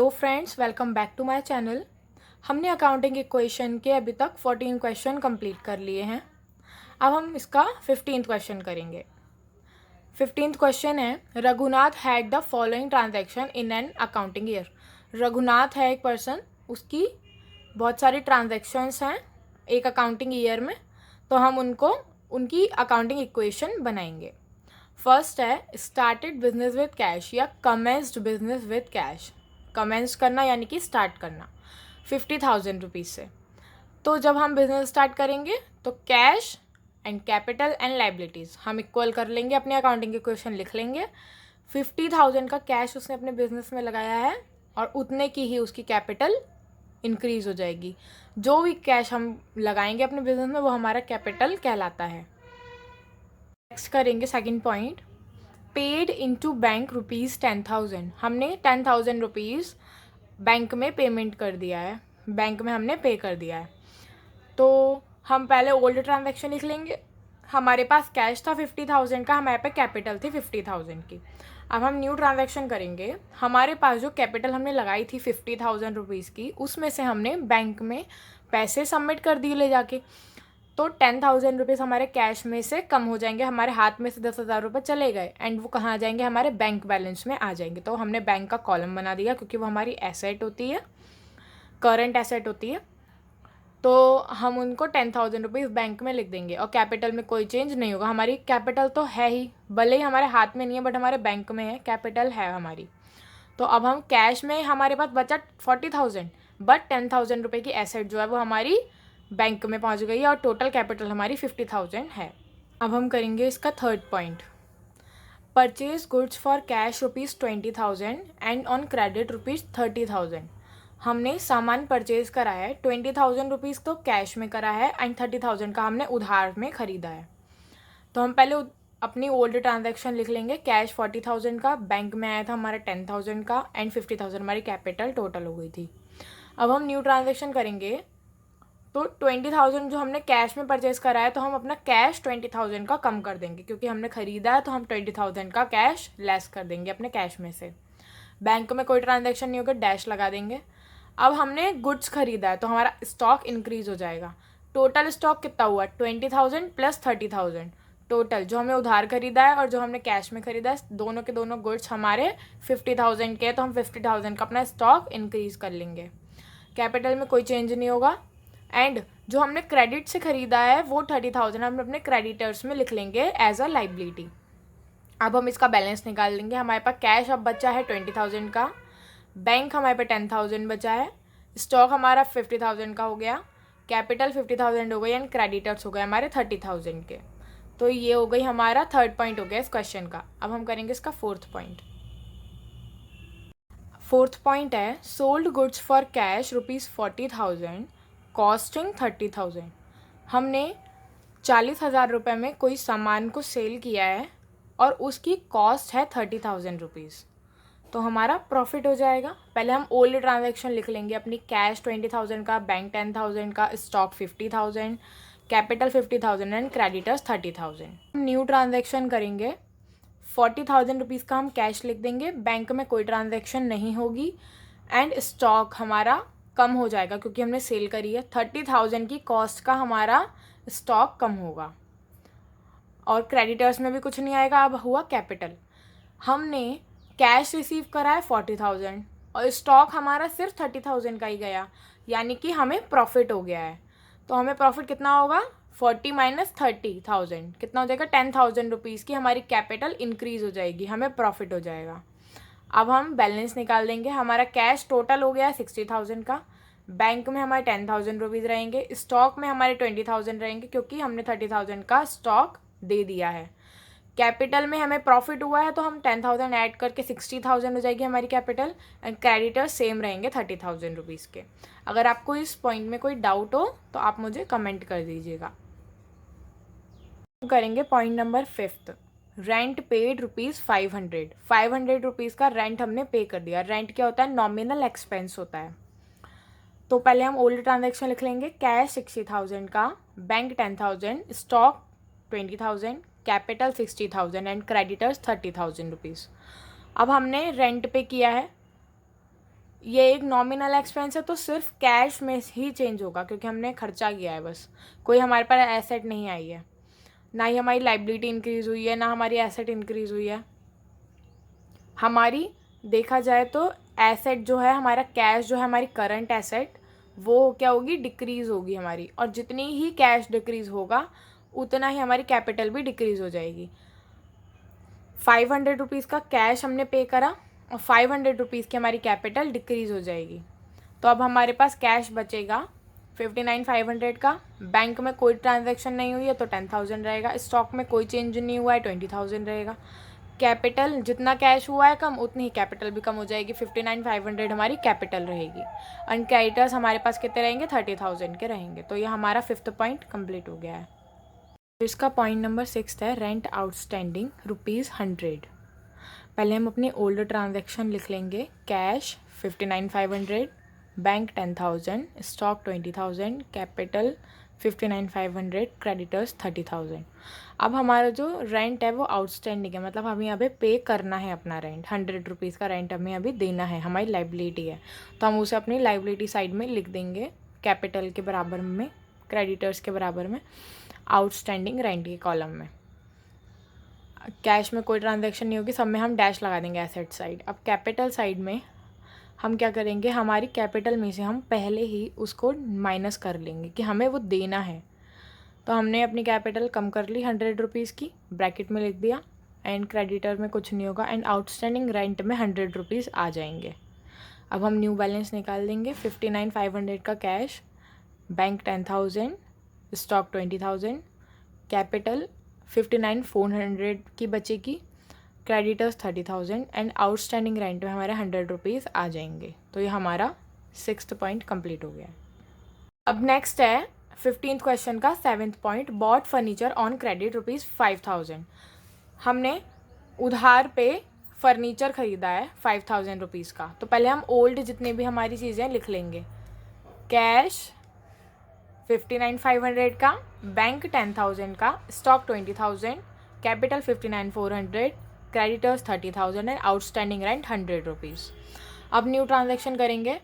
Hello friends, welcome back to my channel. हमने accounting equation के अभी तक 14 क्वेश्चन कंप्लीट कर लिए हैं। अब हम इसका 15th क्वेश्चन करेंगे। 15th क्वेश्चन है, Raghunath had the following transaction in an accounting year. Raghunath है एक पर्सन, उसकी बहुत सारी ट्रांजैक्शंस हैं एक अकाउंटिंग ईयर में, तो हम उनकी अकाउंटिंग इक्वेशन बनाएंगे। फर्स्ट है, स्टार्टेड बिजनेस विद कैश या commenced business with cash. Commence करना यानी कि स्टार्ट करना 50,000 रुपीज़ से। तो जब हम बिजनेस स्टार्ट करेंगे तो cash and capital and liabilities हम इक्वल कर लेंगे, अपने अकाउंटिंग के क्वेश्चन लिख लेंगे। 50,000 का कैश उसने अपने बिजनेस में लगाया है और उतने की ही उसकी कैपिटल इंक्रीज़ हो जाएगी। जो भी कैश हम लगाएंगे अपने बिजनेस में वो हमारा कैपिटल कहलाता है। नेक्स्ट करेंगे second point, paid into bank rupees 10,000। हमने 10,000 रुपीज़ बैंक में पेमेंट कर दिया है, बैंक में हमने पे कर दिया है। तो हम पहले ओल्ड ट्रांजैक्शन लिख लेंगे। हमारे पास कैश था 50,000 का, हमारे पे कैपिटल थी 50,000 की। अब हम न्यू ट्रांजैक्शन करेंगे। हमारे पास जो कैपिटल हमने लगाई थी 50,000 रुपीज़ की, उसमें से हमने बैंक में पैसे सबमिट कर दिए ले जाके। तो 10,000 रुपीज़ हमारे कैश में से कम हो जाएंगे, हमारे हाथ में से 10,000 रुपये चले गए एंड वो कहाँ आ जाएंगे, हमारे बैंक बैलेंस में आ जाएंगे। तो हमने बैंक का कॉलम बना दिया क्योंकि वो हमारी एसेट होती है, करंट एसेट होती है। तो हम उनको 10,000 रुपीज़ बैंक में लिख देंगे और कैपिटल में कोई चेंज नहीं होगा। हमारी कैपिटल तो है ही, भले ही हमारे हाथ में नहीं है बट हमारे बैंक में है, कैपिटल है हमारी। तो अब हम कैश में हमारे पास बचा 40,000 बट 10,000 रुपये की एसेट जो है वो हमारी बैंक में पहुंच गई है और टोटल कैपिटल हमारी 50,000 है। अब हम करेंगे इसका third point, purchase goods for cash ₹20,000 and on credit ₹30,000। हमने सामान परचेज करा है, 20,000 रुपीज़ तो कैश में करा है एंड 30,000 का हमने उधार में ख़रीदा है। तो हम पहले अपनी ओल्ड ट्रांजैक्शन लिख लेंगे। कैश 40,000 का, बैंक में आया था हमारा 10,000 का एंड 50,000 हमारी कैपिटल टोटल हो गई थी। अब हम न्यू ट्रांजैक्शन करेंगे। तो 20,000 जो हमने कैश में परचेज़ करा है, तो हम अपना कैश 20,000 का कम कर देंगे क्योंकि हमने ख़रीदा है, तो हम 20,000 का कैश लेस कर देंगे अपने कैश में से। बैंक में कोई ट्रांजैक्शन नहीं होगा, डैश लगा देंगे। अब हमने गुड्स ख़रीदा है तो हमारा स्टॉक इंक्रीज़ हो जाएगा। टोटल स्टॉक कितना हुआ, 20,000 प्लस 30,000। टोटल जो हमें उधार खरीदा है और जो हमने कैश में ख़रीदा है, दोनों के दोनों गुड्स हमारे 50,000 के, तो हम 50,000 का अपना स्टॉक इंक्रीज़ कर लेंगे। कैपिटल में कोई चेंज नहीं होगा एंड जो हमने क्रेडिट से ख़रीदा है वो 30,000 हम अपने क्रेडिटर्स में लिख लेंगे एज अ लाइबिलिटी। अब हम इसका बैलेंस निकाल लेंगे। हमारे पास कैश अब बचा है 20,000 का, बैंक हमारे पे 10,000 बचा है, स्टॉक हमारा 50,000 का हो गया, कैपिटल 50,000 हो गई एंड क्रेडिटर्स हो गए हमारे 30,000 के। तो ये हो गई हमारा थर्ड पॉइंट हो गया इस क्वेश्चन का। अब हम करेंगे इसका फोर्थ पॉइंट। फोर्थ पॉइंट है, sold goods for cash ₹40,000 costing 30,000। हमने 40,000 रुपये में कोई सामान को सेल किया है और उसकी कॉस्ट है 30,000 रुपीज़, तो हमारा प्रॉफिट हो जाएगा। पहले हम ओल्ड ट्रांजैक्शन लिख लेंगे अपनी। कैश 20,000 का, बैंक 10,000 का, stock 50,000, capital 50,000 and creditors 30,000। New transaction करेंगे। 40,000 रुपीज़ का हम कैश लिख देंगे, बैंक में कोई ट्रांजैक्शन नहीं होगी एंड स्टॉक हमारा कम हो जाएगा क्योंकि हमने सेल करी है। 30,000 की कॉस्ट का हमारा स्टॉक कम होगा और क्रेडिटर्स में भी कुछ नहीं आएगा। अब हुआ कैपिटल, हमने कैश रिसीव करा है 40,000 और स्टॉक हमारा सिर्फ 30,000 का ही गया, यानी कि हमें प्रॉफिट हो गया है। तो हमें प्रॉफिट कितना होगा, 40 माइनस 30,000 कितना हो जाएगा, 10,000 रुपीज़ की हमारी कैपिटल इंक्रीज़ हो जाएगी, हमें प्रॉफिट हो जाएगा। अब हम बैलेंस निकाल देंगे। हमारा कैश टोटल हो गया 60,000 का, बैंक में हमारे 10,000 रुपीज़ रहेंगे, स्टॉक में हमारे 20,000 रहेंगे क्योंकि हमने 30,000 का स्टॉक दे दिया है। कैपिटल में हमें प्रॉफिट हुआ है तो हम 10,000 ऐड करके 60,000 हो जाएगी हमारी कैपिटल एंड क्रेडिटर्स सेम रहेंगे 30,000 रुपीज़ के। अगर आपको इस पॉइंट में कोई डाउट हो तो आप मुझे कमेंट कर दीजिएगा। करेंगे point number 5, rent paid ₹500। 500 rupees का रेंट हमने पे कर दिया। रेंट क्या होता है, नॉमिनल एक्सपेंस होता है। तो पहले हम ओल्ड ट्रांजैक्शन लिख लेंगे। कैश 60,000 का, bank 10,000, stock 20,000, capital 60,000 and creditors 30,000 rupees. अब हमने रेंट पे किया है ये एक नॉमिनल एक्सपेंस है तो सिर्फ कैश में ही चेंज होगा क्योंकि हमने खर्चा किया है बस, कोई हमारे पास एसेट नहीं आई है, ना ही हमारी लाइबिलिटी इंक्रीज़ हुई है ना हमारी एसेट इंक्रीज़ हुई है। हमारी देखा जाए तो एसेट जो है हमारा, कैश जो है हमारी करंट एसेट, वो क्या होगी, डिक्रीज़ होगी हमारी, और जितनी ही कैश डिक्रीज़ होगा उतना ही हमारी कैपिटल भी डिक्रीज़ हो जाएगी। 500 रुपीज़ का कैश हमने पे करा और 500 रुपीज़ की हमारी कैपिटल डिक्रीज़ हो जाएगी। तो अब हमारे पास कैश बचेगा 59,500 का, बैंक में कोई ट्रांजैक्शन नहीं हुई है तो 10,000 रहेगा, स्टॉक में कोई चेंज नहीं हुआ है 20,000 रहेगा, कैपिटल जितना कैश हुआ है कम उतनी ही कैपिटल भी कम हो जाएगी, 59,500 हमारी कैपिटल रहेगी। एंड क्रेडिटर्स हमारे पास कितने रहेंगे, 30,000 के रहेंगे। तो ये हमारा 5th पॉइंट कंप्लीट हो गया है। इसका पॉइंट नंबर 6 है, रेंट आउटस्टैंडिंग ₹100। पहले हम अपनी ओल्ड ट्रांजैक्शन लिख लेंगे। Cash 59,500, bank 10,000, stock 20,000, capital 59,500, creditors 30,000। अब हमारा जो रेंट है वो आउटस्टैंडिंग है, मतलब हमें अभी पे करना है अपना रेंट, 100 रुपीज़ का रेंट हमें अभी देना है, हमारी लाइबिलिटी है। तो हम उसे अपनी लाइबिलिटी साइड में लिख देंगे, कैपिटल के बराबर में, क्रेडिटर्स के बराबर में, आउटस्टैंडिंग रेंट के कॉलम में। कैश में कोई ट्रांजैक्शन नहीं होगी, सब में हम डैश लगा देंगे एसेट साइड। अब कैपिटल साइड में हम क्या करेंगे, हमारी कैपिटल में से हम पहले ही उसको माइनस कर लेंगे कि हमें वो देना है। तो हमने अपनी कैपिटल कम कर ली 100 रुपीज़ की, ब्रैकेट में लिख दिया, एंड क्रेडिटर में कुछ नहीं होगा, एंड आउटस्टैंडिंग रेंट में 100 रुपीज़ आ जाएंगे। अब हम न्यू बैलेंस निकाल देंगे। 59,500 का कैश, बैंक 10,000, स्टॉक 20,000, कैपिटल 59,400 की बचेगी, क्रेडिटर्स 30,000, एंड आउटस्टैंडिंग रेंट में हमारे 100 रुपीज़ आ जाएंगे। तो ये हमारा 6th पॉइंट कंप्लीट हो गया है। अब नेक्स्ट है 15th क्वेश्चन का 7th point, bought furniture on credit ₹5,000। हमने उधार पे फर्नीचर ख़रीदा है 5,000 रुपीज़ का। तो पहले हम ओल्ड जितनी भी हमारी चीज़ें लिख लेंगे। कैश 59,500 का, बैंक 10,000 का, stock 20,000, capital 59,400, creditors 30,000 and outstanding rent 100 rupees. अब न्यू ट्रांजैक्शन करेंगे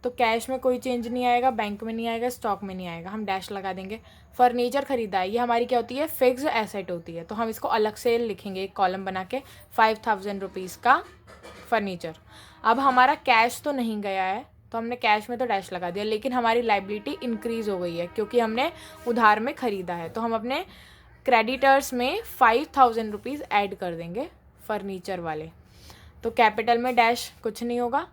तो कैश में कोई चेंज नहीं आएगा, बैंक में नहीं आएगा, स्टॉक में नहीं आएगा, हम डैश लगा देंगे। फर्नीचर खरीदा है, ये हमारी क्या होती है, फिक्स एसेट होती है, तो हम इसको अलग से लिखेंगे एक कॉलम बना के, 5,000 रुपीज़ का फर्नीचर। अब हमारा कैश तो नहीं गया है तो हमने कैश में तो डैश लगा दिया, लेकिन हमारी लाइबिलिटी इंक्रीज़ हो गई है क्योंकि हमने उधार में ख़रीदा है। तो हम अपने क्रेडिटर्स में 5,000 रुपीज़ ऐड कर देंगे फर्नीचर वाले। तो कैपिटल में डैश कुछ नहीं होगा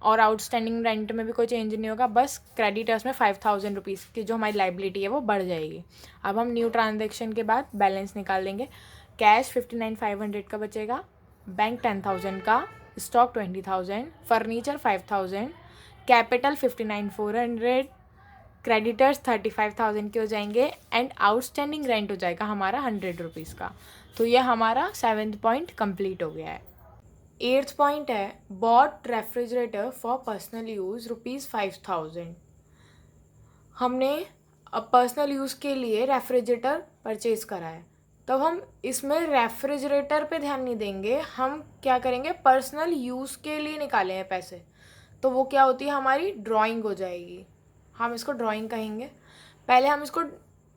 और आउटस्टैंडिंग रेंट में भी कोई चेंज नहीं होगा, बस क्रेडिटर्स में 5,000 रुपीज़ की जो हमारी लाइबिलिटी है वो बढ़ जाएगी। अब हम न्यू ट्रांजैक्शन के बाद बैलेंस निकाल देंगे। कैश 59,500 का बचेगा, बैंक 10,000 का, स्टॉक 20,000, फर्नीचर 5,000, कैपिटल 59,400, क्रेडिटर्स 35,000 के हो जाएंगे, एंड आउटस्टैंडिंग रेंट हो जाएगा हमारा 100 रुपीज़ का। तो ये हमारा 7th पॉइंट कंप्लीट हो गया है। 8th पॉइंट है, bought refrigerator for personal use ₹5,000। हमने पर्सनल यूज़ के लिए रेफ्रिजरेटर परचेज़ करा है, तब हम इसमें रेफ्रिजरेटर पे ध्यान नहीं देंगे, हम क्या करेंगे, पर्सनल यूज़ के लिए निकाले हैं पैसे, तो वो क्या होती है, हमारी ड्राइंग हो जाएगी, हम इसको ड्राइंग कहेंगे। पहले हम इसको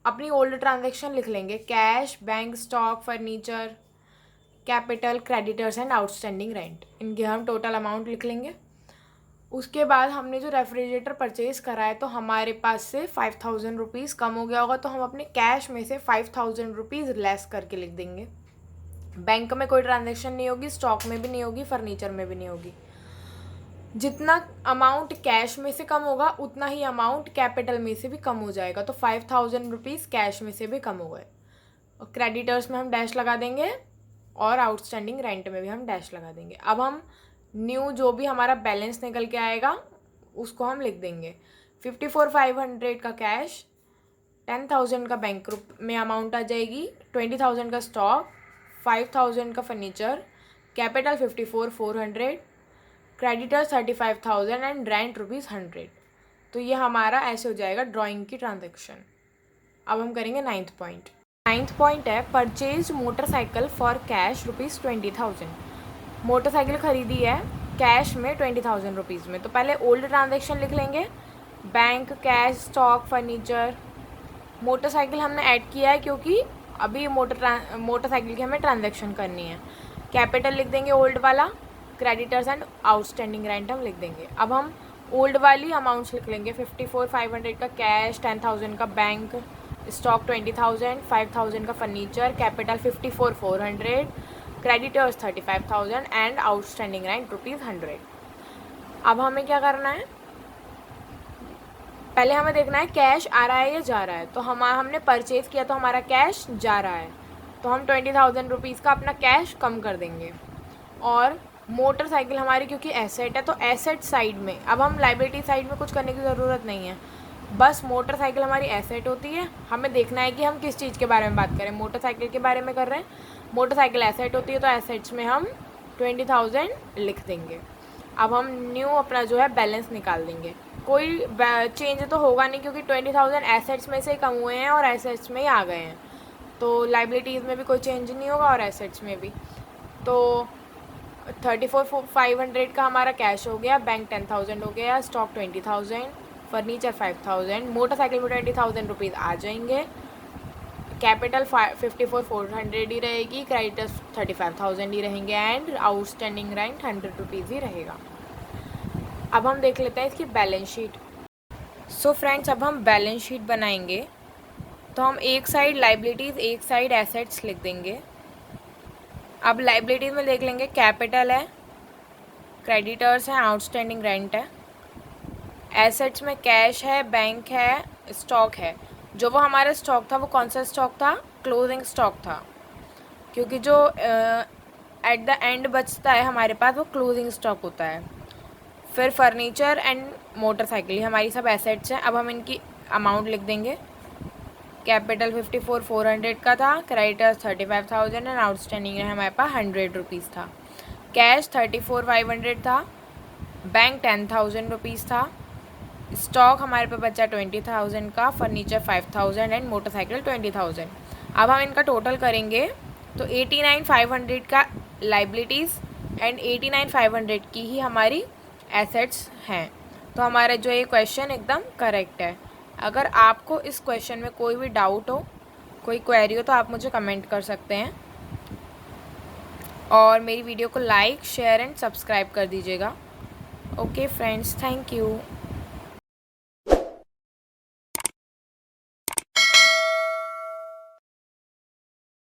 अपनी ओल्ड ट्रांजैक्शन लिख लेंगे। Cash, bank, stock, furniture, capital, creditors and outstanding rent, इनके हम टोटल अमाउंट लिख लेंगे। उसके बाद हमने जो रेफ्रिजरेटर परचेज़ करा है तो हमारे पास से 5,000 रुपीज़ कम हो गया होगा, तो हम अपने कैश में से 5,000 रुपीज़ लेस करके लिख देंगे। बैंक में कोई ट्रांजैक्शन नहीं होगी, स्टॉक में भी नहीं होगी, फर्नीचर में भी नहीं होगी। जितना अमाउंट कैश में से कम होगा उतना ही अमाउंट कैपिटल में से भी कम हो जाएगा, तो 5,000 रुपीज़ कैश में से भी कम हो गए। और क्रेडिटर्स में हम डैश लगा देंगे और आउटस्टैंडिंग रेंट में भी हम डैश लगा देंगे। अब हम न्यू जो भी हमारा बैलेंस निकल के आएगा उसको हम लिख देंगे। 54,500 का कैश, 10,000 का बैंक में अमाउंट आ जाएगी, 20,000 का स्टॉक, 5,000 का furniture, capital 54,400, creditor 35,000 and rent ₹100। तो ये हमारा ऐसे हो जाएगा ड्राइंग की ट्रांजैक्शन। अब हम करेंगे 9th पॉइंट। 9th पॉइंट है, purchase motorcycle for cash ₹20,000। Motorcycle खरीदी है कैश में 20,000 रुपीज़ में। तो पहले ओल्ड ट्रांजेक्शन लिख लेंगे, bank, cash, stock, furniture. Motorcycle हमने ऐड किया है क्योंकि अभी मोटरसाइकिल की हमें ट्रांजेक्शन करनी है। कैपिटल लिख देंगे ओल्ड वाला, क्रेडिटर्स एंड आउटस्टैंडिंग रेंट हम लिख देंगे। अब हम ओल्ड वाली अमाउंट्स लिख लेंगे, 54,500 का कैश, 10,000 का बैंक, स्टॉक 20,000, 5,000 का furniture, capital 54,400, creditors 35,000 and outstanding rent ₹100। अब हमें क्या करना है, पहले हमें देखना है कैश आ रहा है या जा रहा है। तो हमने परचेज़ किया तो हमारा कैश जा रहा है, तो हम 20,000 रुपीज़ का अपना कैश कम कर देंगे। और मोटरसाइकिल हमारी क्योंकि एसेट है तो एसेट साइड में, अब हम लाइबिलिटी साइड में कुछ करने की ज़रूरत नहीं है, बस मोटरसाइकिल हमारी एसेट होती है। हमें देखना है कि हम किस चीज़ के बारे में बात करें, मोटरसाइकिल के बारे में कर रहे हैं, मोटरसाइकिल एसेट होती है तो एसेट्स में हम 20,000 लिख देंगे। अब हम न्यू अपना जो है बैलेंस निकाल देंगे। कोई चेंज तो होगा नहीं क्योंकि 20,000 एसेट्स में से ही कम हुए हैं और एसेट्स में ही आ गए हैं, तो लाइबिलिटीज़ में भी कोई चेंज नहीं होगा और एसेट्स में भी। तो 34,500 का हमारा कैश हो गया, बैंक 10,000 हो गया, स्टॉक 20,000, फर्नीचर 5,000, मोटरसाइकिल में 20,000 रुपीज़ आ जाएंगे, कैपिटल 54,400 ही रहेगी, क्रेडिटर्स 35,000 ही रहेंगे एंड आउटस्टैंडिंग रेंट 100 रुपीज़ ही रहेगा। अब हम देख लेते हैं इसकी बैलेंस शीट। सो फ्रेंड्स, अब हम बैलेंस शीट बनाएंगे तो हम एक साइड लाइबिलिटीज़ एक साइड एसेट्स लिख देंगे। अब लाइबिलिटीज़ में देख लेंगे, कैपिटल है, क्रेडिटर्स हैं, आउटस्टैंडिंग रेंट है। एसेट्स में कैश है, बैंक है, स्टॉक है। जो वो हमारा स्टॉक था वो कौन सा स्टॉक था, क्लोजिंग स्टॉक था, क्योंकि जो एट द एंड बचता है हमारे पास वो क्लोजिंग स्टॉक होता है। फिर फर्नीचर एंड मोटरसाइकिल हमारी सब एसेट्स हैं। अब हम इनकी अमाउंट लिख देंगे, कैपिटल 54,400 का था, क्रेडिटर्स 35,000 एंड आउटस्टैंडिंग हमारे पास 100 रुपीज़ था, कैश 34,500 था, बैंक 10,000 रुपीज़ था, स्टॉक हमारे पास बचा 20,000 का, फर्नीचर 5,000 एंड मोटरसाइकिल 20,000। अब हम इनका टोटल करेंगे तो 89,500 का लाइबिलिटीज़ एंड 89,500 की ही हमारी एसेट्स हैं। तो हमारा जो ये क्वेश्चन एकदम करेक्ट है। अगर आपको इस क्वेश्चन में कोई भी डाउट हो, कोई क्वेरी हो तो आप मुझे कमेंट कर सकते हैं और मेरी वीडियो को लाइक, शेयर एंड सब्सक्राइब कर दीजिएगा। Okay friends, thank you.